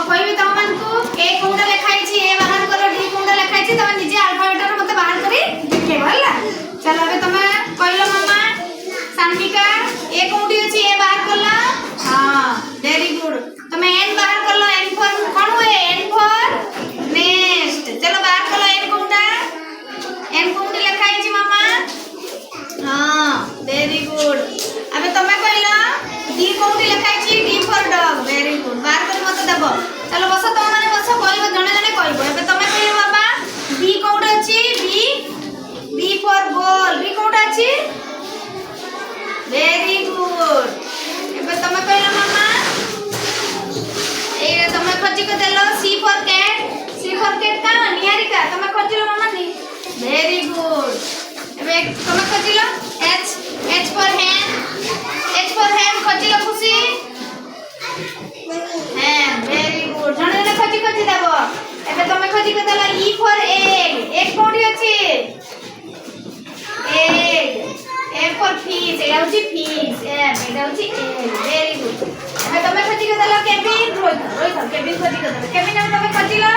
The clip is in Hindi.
କହିବି ତମ ମାନଙ୍କୁ ଏ କୋଉଟା ଲେଖା ହେଇଛି ଏ ବାହାର କର ଡି କୋଉଟା ଲେଖା ହେଇଛି ତମେ ନିଜେ ଆଲଫାବେଟରେ ମତେ ବାହାର କରି ଦେଖେଇବ ହେଲା। चलो अबे तमे कहलो मामा सान्विका ए कोउठी अछि ए बाहर करला हां वेरी गुड तमे एन बाहर करलो एन फॉर कोन हुए एन फॉर नेक्स्ट चलो बाहर करलो एन कोउटा एन कोउठी लिखा अछि मामा हां वेरी गुड अबे तमे कहलो डी कोउठी लिखा अछि D for dog very good बाहर कर मत देबो चलो बस तमे माने बस कहबो जने जने कहबो अबे तमे कहलो बाबा डी कोउठी अछि B for ball B कोउटा अछि वेरी गुड एबे तमे कहलो मामा ए तमे खोजि के देलो C for cat का निहारिका तमे खोजिलो मामा नी वेरी गुड एबे तमे खोजिलो H for hand खोजिलो खुशी हां वेरी गुड जने जने खोजि देबो एबे तमे खोजि के देलो E for egg कोउठी अछि egg A for fish एटा होची fish एटा होची egg very good हमें तमे खोजी के देला केबिन रोहित केबिन खोजी के देला केबिन हम तमे खोजिला